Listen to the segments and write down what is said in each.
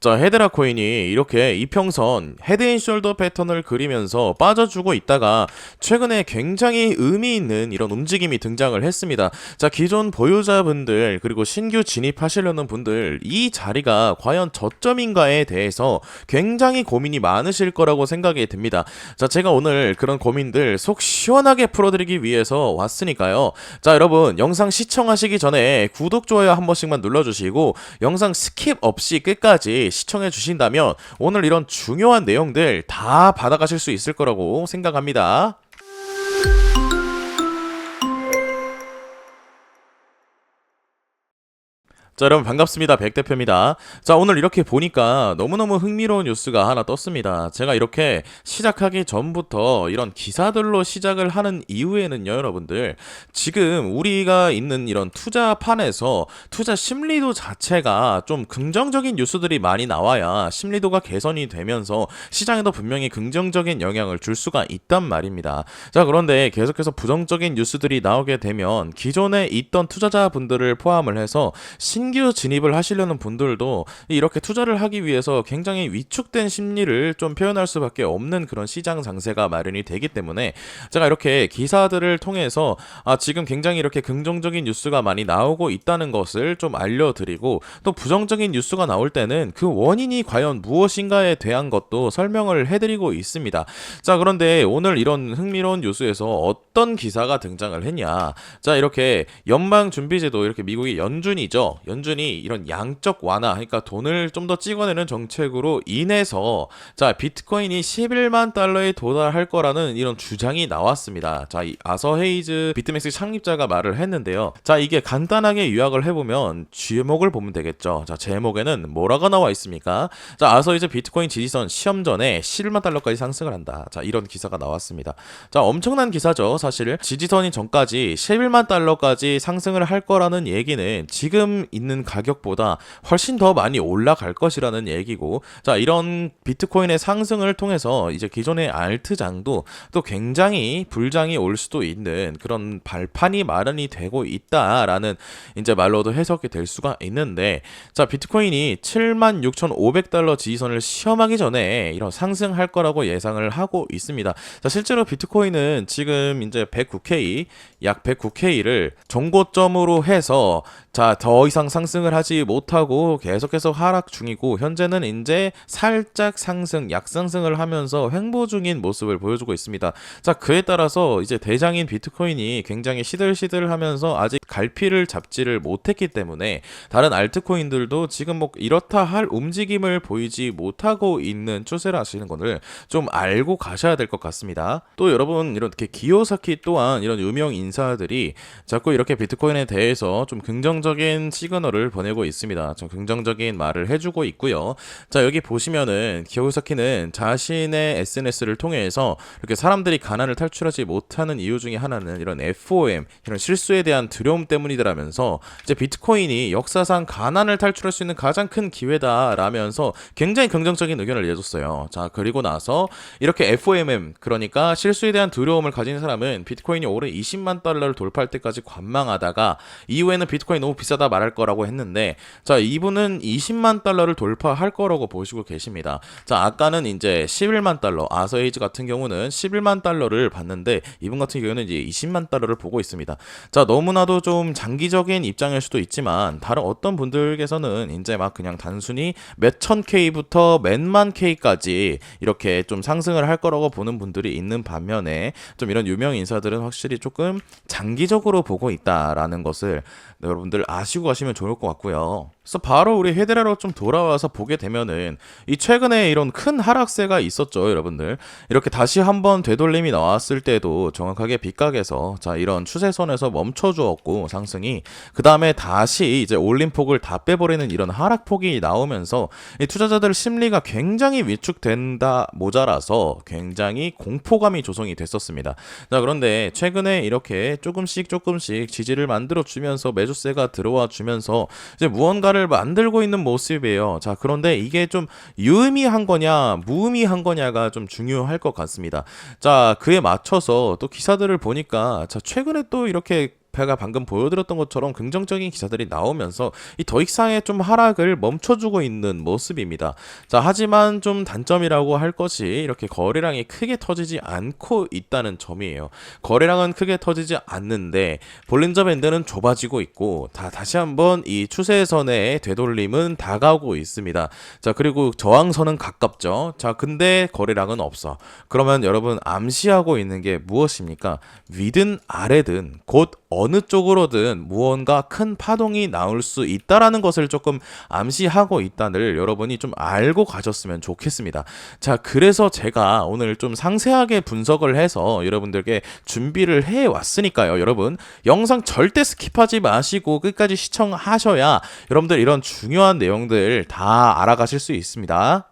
자, 헤드라 코인이 이렇게 이평선 헤드앤숄더 패턴을 그리면서 빠져주고 있다가 최근에 굉장히 의미 있는 이런 움직임이 등장을 했습니다. 자, 기존 보유자분들 그리고 신규 진입하시려는 분들 이 자리가 과연 저점인가에 대해서 굉장히 고민이 많으실 거라고 생각이 듭니다. 자, 제가 오늘 그런 고민들 속 시원하게 풀어드리기 위해서 왔으니까요. 자, 여러분 영상 시청하시기 전에 구독, 좋아요 한 번씩만 눌러주시고 영상 스킵 없이 끝까지 시청해 주신다면 오늘 이런 중요한 내용들 다 받아가실 수 있을 거라고 생각합니다. 자, 여러분 반갑습니다. 백대표입니다. 자, 오늘 이렇게 보니까 너무너무 흥미로운 뉴스가 하나 떴습니다. 제가 이렇게 시작하기 전부터 이런 기사들로 시작을 하는 이유에는요, 여러분들 지금 우리가 있는 이런 투자판에서 투자 심리도 자체가 좀 긍정적인 뉴스들이 많이 나와야 심리도가 개선이 되면서 시장에도 분명히 긍정적인 영향을 줄 수가 있단 말입니다. 자, 그런데 계속해서 부정적인 뉴스들이 나오게 되면 기존에 있던 투자자분들을 포함을 해서 신규 진입을 하시려는 분들도 이렇게 투자를 하기 위해서 굉장히 위축된 심리를 좀 표현할 수밖에 없는 그런 시장 장세가 마련이 되기 때문에 제가 이렇게 기사들을 통해서 지금 굉장히 이렇게 긍정적인 뉴스가 많이 나오고 있다는 것을 좀 알려드리고 또 부정적인 뉴스가 나올 때는 그 원인이 과연 무엇인가에 대한 것도 설명을 해드리고 있습니다. 자, 그런데 오늘 이런 흥미로운 뉴스에서 어떤 기사가 등장을 했냐. 자, 이렇게 연방준비제도 이렇게 미국의 연준이죠. 연준이 이런 양적 완화, 그러니까 돈을 좀 더 찍어내는 정책으로 인해서 자, 비트코인이 11만 달러에 도달할 거라는 이런 주장이 나왔습니다. 자, 이 아서 헤이즈 비트맥스 창립자가 말을 했는데요. 자, 이게 간단하게 요약을 해보면 제목을 보면 되겠죠. 자, 제목에는 뭐라고 나와 있습니까? 자, 아서 헤이즈 비트코인 지지선 시험 전에 11만 달러까지 상승을 한다. 자, 이런 기사가 나왔습니다. 자, 엄청난 기사죠. 사실 지지선이 전까지 11만 달러까지 상승을 할 거라는 얘기는 지금 있는 가격보다 훨씬 더 많이 올라갈 것이라는 얘기고, 자, 이런 비트코인의 상승을 통해서 이제 기존의 알트장도 또 굉장히 불장이 올 수도 있는 그런 발판이 마련이 되고 있다라는 이제 말로도 해석이 될 수가 있는데, 자, 비트코인이 76,500달러 지지선을 시험하기 전에 이런 상승할 거라고 예상을 하고 있습니다. 자, 실제로 비트코인은 지금 이제 109K, 약 109K를 정고점으로 해서 자, 더 이상 상승을 하지 못하고 계속해서 하락 중이고 현재는 이제 살짝 상승, 약상승을 하면서 횡보 중인 모습을 보여주고 있습니다. 자, 그에 따라서 이제 대장인 비트코인이 굉장히 시들시들하면서 아직 갈피를 잡지를 못했기 때문에 다른 알트코인들도 지금 뭐 이렇다 할 움직임을 보이지 못하고 있는 추세라시는 것을 좀 알고 가셔야 될 것 같습니다. 또 여러분 이렇게 기요사키 또한 이런 유명 인사들이 자꾸 이렇게 비트코인에 대해서 좀 긍정적인 시그널을 보내고 있습니다. 좀 긍정적인 말을 해주고 있고요. 자, 여기 보시면은 기요사키는 자신의 SNS를 통해서 이렇게 사람들이 가난을 탈출하지 못하는 이유 중에 하나는 이런 FOM, 이런 실수에 대한 두려움 때문이더라면서 이제 비트코인이 역사상 가난을 탈출할 수 있는 가장 큰 기회다라면서 굉장히 긍정적인 의견을 내줬어요. 자, 그리고 나서 이렇게 FOMM, 그러니까 실수에 대한 두려움을 가진 사람은 비트코인이 올해 20만 달러를 돌파할 때까지 관망하다가 이후에는 비트코인 너무 비싸다 말할 거라고 했는데, 자, 이분은 20만 달러를 돌파할 거라고 보시고 계십니다. 자, 아까는 이제 11만 달러, 아서에이즈 같은 경우는 11만 달러를 봤는데 이분 같은 경우는 이제 20만 달러를 보고 있습니다. 자, 너무나도 좀 장기적인 입장일 수도 있지만 다른 어떤 분들께서는 이제 막 그냥 단순히 몇천 K부터 몇만 K까지 이렇게 좀 상승을 할 거라고 보는 분들이 있는 반면에 좀 이런 유명 인사들은 확실히 조금 장기적으로 보고 있다라는 것을 여러분들 아시고 가시면 좋을 것 같고요. 그래서 바로 우리 헤드라로 좀 돌아와서 보게 되면은 이 최근에 이런 큰 하락세가 있었죠, 여러분들. 이렇게 다시 한번 되돌림이 나왔을 때도 정확하게 빗각에서 자, 이런 추세선에서 멈춰주었고 상승이, 그 다음에 다시 이제 올림폭을 다 빼버리는 이런 하락폭이 나오면서 이 투자자들 심리가 굉장히 위축된다 모자라서 굉장히 공포감이 조성이 됐었습니다. 자, 그런데 최근에 이렇게 조금씩 지지를 만들어 주면서 매수세가 들어와 주면서 이제 무언가를 만들고 있는 모습이에요. 자, 그런데 이게 좀 유의미한 거냐 무의미한 거냐가 좀 중요할 것 같습니다. 자, 그에 맞춰서 또 기사들을 보니까 자, 최근에 또 이렇게 제가 방금 보여드렸던 것처럼 긍정적인 기사들이 나오면서 이 더 이상의 좀 하락을 멈춰주고 있는 모습입니다. 자, 하지만 좀 단점이라고 할 것이 이렇게 거래량이 크게 터지지 않고 있다는 점이에요. 거래량은 크게 터지지 않는데 볼린저 밴드는 좁아지고 있고 다시 한번 이 추세선의 되돌림은 다가오고 있습니다. 자, 그리고 저항선은 가깝죠. 자, 근데 거래량은 없어. 그러면 여러분 암시하고 있는 게 무엇입니까? 위든 아래든 곧 어느 쪽으로든 무언가 큰 파동이 나올 수 있다라는 것을 조금 암시하고 있다를 여러분이 좀 알고 가셨으면 좋겠습니다. 자, 그래서 제가 오늘 좀 상세하게 분석을 해서 여러분들께 준비를 해 왔으니까요. 여러분, 영상 절대 스킵하지 마시고 끝까지 시청하셔야 여러분들 이런 중요한 내용들 다 알아가실 수 있습니다.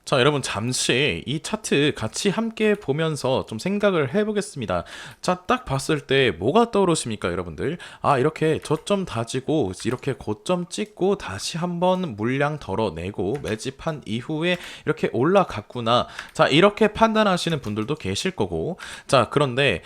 자, 여러분 잠시 이 차트 같이 함께 보면서 좀 생각을 해보겠습니다. 자, 딱 봤을 때 뭐가 떠오르십니까, 여러분들? 아, 이렇게 저점 다지고 이렇게 고점 찍고 다시 한번 물량 덜어내고 매집한 이후에 이렇게 올라갔구나. 자, 이렇게 판단하시는 분들도 계실 거고. 자, 그런데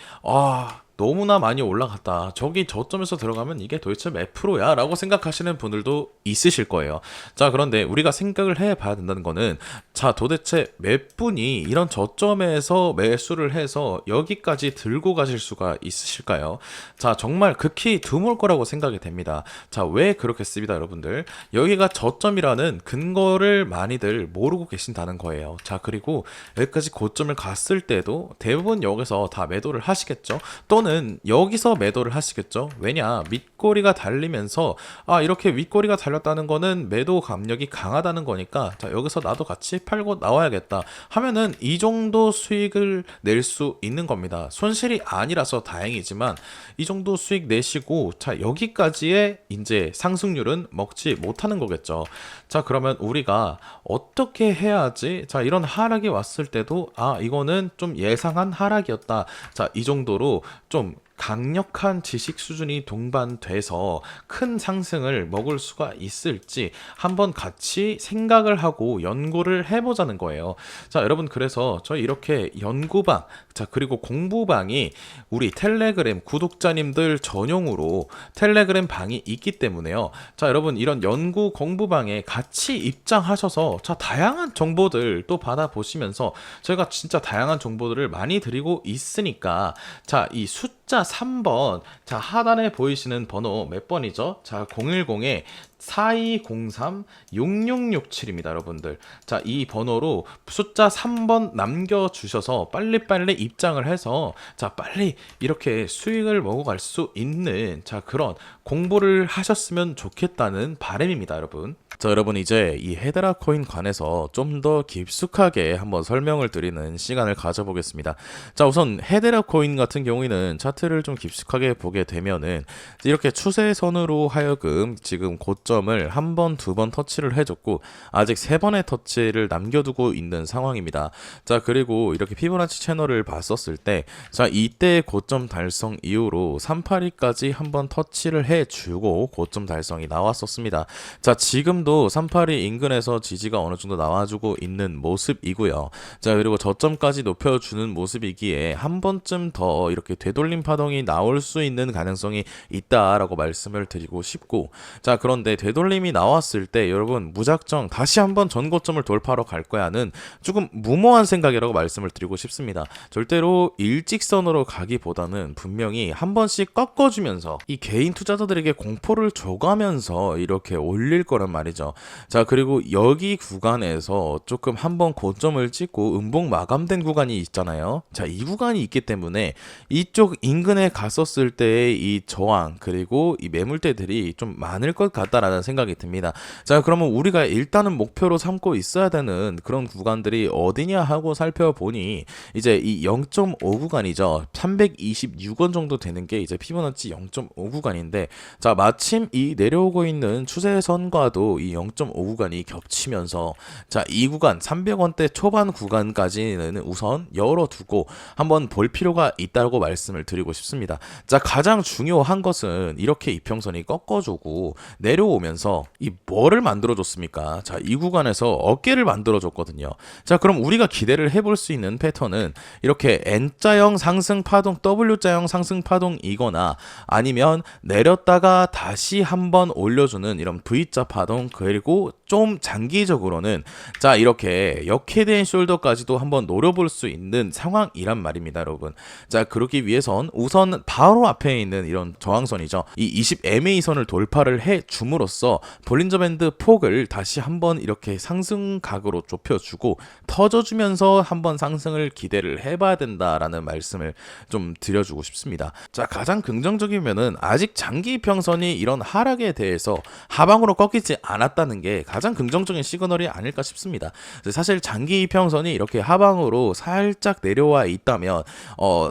너무나 많이 올라갔다. 저기 저점에서 들어가면 이게 도대체 몇 프로야? 라고 생각하시는 분들도 있으실 거예요. 자, 그런데 우리가 생각을 해봐야 된다는 거는, 자, 도대체 몇 분이 이런 저점에서 매수를 해서 여기까지 들고 가실 수가 있으실까요? 자, 정말 극히 드물 거라고 생각이 됩니다. 자, 왜 그렇겠습니다, 여러분들? 여기가 저점이라는 근거를 많이들 모르고 계신다는 거예요. 자, 그리고 여기까지 고점을 갔을 때도 대부분 여기서 다 매도를 하시겠죠? 또는 여기서 매도를 하시겠죠. 왜냐, 윗꼬리가 달리면서 이렇게 윗꼬리가 달렸다는 거는 매도 감력이 강하다는 거니까, 자, 여기서 나도 같이 팔고 나와야겠다 하면은 이 정도 수익을 낼 수 있는 겁니다. 손실이 아니라서 다행이지만 이 정도 수익 내시고, 자, 여기까지의 이제 상승률은 먹지 못하는 거겠죠. 자, 그러면 우리가 어떻게 해야지, 자, 이런 하락이 왔을 때도 이거는 좀 예상한 하락이었다. 자, 이 정도로 좀 강력한 지식 수준이 동반돼서 큰 상승을 먹을 수가 있을지 한번 같이 생각을 하고 연구를 해보자는 거예요. 자, 여러분, 그래서 저희 이렇게 연구방, 자, 그리고 공부방이 우리 텔레그램 구독자님들 전용으로 텔레그램 방이 있기 때문에요. 자, 여러분, 이런 연구 공부방에 같이 입장하셔서, 자, 다양한 정보들 또 받아보시면서 저희가 진짜 다양한 정보들을 많이 드리고 있으니까, 자, 이 숫자 3번, 자, 하단에 보이시는 번호 몇 번이죠? 자, 010에 4203-6667입니다, 여러분들. 자, 이 번호로 숫자 3번 남겨주셔서 빨리빨리 입장을 해서, 자, 빨리 이렇게 수익을 먹어갈 수 있는, 자, 그런 공부를 하셨으면 좋겠다는 바람입니다, 여러분. 자, 여러분, 이제 이 헤드라 코인 관해서 좀 더 깊숙하게 한번 설명을 드리는 시간을 가져보겠습니다. 자, 우선 헤드라 코인 같은 경우에는 차트를 좀 깊숙하게 보게 되면은 이렇게 추세선으로 하여금 지금 고점을 한 번, 두 번 터치를 해줬고 아직 세 번의 터치를 남겨두고 있는 상황입니다. 자, 그리고 이렇게 피보나치 채널을 봤었을 때, 자, 이때 고점 달성 이후로 382까지 한번 터치를 해주고 고점 달성이 나왔었습니다. 자, 지금도 382 인근에서 지지가 어느 정도 나와주고 있는 모습이고요. 자, 그리고 저점까지 높여주는 모습이기에 한 번쯤 더 이렇게 되돌림 파동이 나올 수 있는 가능성이 있다라고 말씀을 드리고 싶고, 자, 그런데 되돌림이 나왔을 때 여러분 무작정 다시 한번 전고점을 돌파하러 갈 거야는 조금 무모한 생각이라고 말씀을 드리고 싶습니다. 절대로 일직선으로 가기보다는 분명히 한 번씩 꺾어주면서 이 개인 투자자들에게 공포를 줘가면서 이렇게 올릴 거란 말이죠. 자, 그리고 여기 구간에서 조금 한번 고점을 찍고 음봉 마감된 구간이 있잖아요. 자, 이 구간이 있기 때문에 이쪽 인근에 갔었을 때의 이 저항 그리고 이 매물대들이 좀 많을 것 같다라는 생각이 듭니다. 자, 그러면 우리가 일단은 목표로 삼고 있어야 되는 그런 구간들이 어디냐 하고 살펴보니 이제 이 0.5 구간이죠. 326원 정도 되는 게 이제 피보나치 0.5 구간인데, 자, 마침 이 내려오고 있는 추세선과도 이 0.5 구간이 겹치면서 자, 이 구간 300원대 초반 구간까지는 우선 열어두고 한번 볼 필요가 있다고 말씀을 드리고 싶습니다. 자, 가장 중요한 것은 이렇게 이평선이 꺾어주고 내려오면서 이 뭐를 만들어줬습니까? 자, 이 구간에서 어깨를 만들어줬거든요. 자, 그럼 우리가 기대를 해볼 수 있는 패턴은 이렇게 N자형 상승 파동, W자형 상승 파동이거나 아니면 내렸다가 다시 한번 올려주는 이런 V자 파동, 그리고 좀 장기적으로는 자, 이렇게 역헤드앤 숄더까지도 한번 노려볼 수 있는 상황이란 말입니다, 여러분. 자, 그러기 위해선 우선 바로 앞에 있는 이런 저항선이죠. 이 20MA선을 돌파를 해 줌으로써 볼린저 밴드 폭을 다시 한번 이렇게 상승각으로 좁혀주고 터져주면서 한번 상승을 기대를 해봐야 된다라는 말씀을 좀 드려주고 싶습니다. 자, 가장 긍정적이면은 아직 장기 이평선이 이런 하락에 대해서 하방으로 꺾이지 않았다는 게 가장 긍정적인 시그널이 아닐까 싶습니다. 사실 장기 이평선이 이렇게 하방으로 살짝 내려와 있다면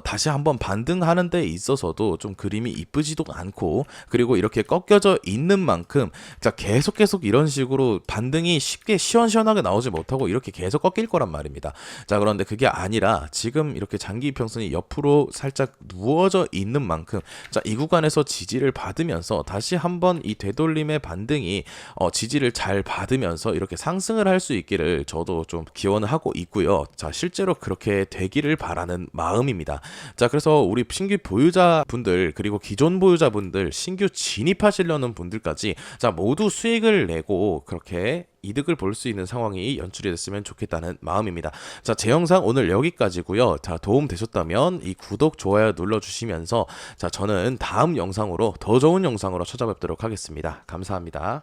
다시 한번 반등하는 데 있어서도 좀 그림이 이쁘지도 않고, 그리고 이렇게 꺾여져 있는 만큼 자, 계속 이런 식으로 반등이 쉽게 시원시원하게 나오지 못하고 이렇게 계속 꺾일 거란 말입니다. 자, 그런데 그게 아니라 지금 이렇게 장기 이평선이 옆으로 살짝 누워져 있는 만큼 자, 이 구간에서 지지를 받으면서 다시 한번 이 되돌림의 반등이 지지를 잘 받으면서 이렇게 상승을 할 수 있기를 저도 좀 기원을 하고 있고요. 자, 실제로 그렇게 되기를 바라는 마음입니다. 자, 그래서 우리 신규 보유자분들, 그리고 기존 보유자분들, 신규 진입하시려는 분들까지 자, 모두 수익을 내고 그렇게 이득을 볼 수 있는 상황이 연출이 됐으면 좋겠다는 마음입니다. 자, 제 영상 오늘 여기까지고요. 자, 도움 되셨다면 이 구독, 좋아요 눌러주시면서 자, 저는 다음 영상으로 더 좋은 영상으로 찾아뵙도록 하겠습니다. 감사합니다.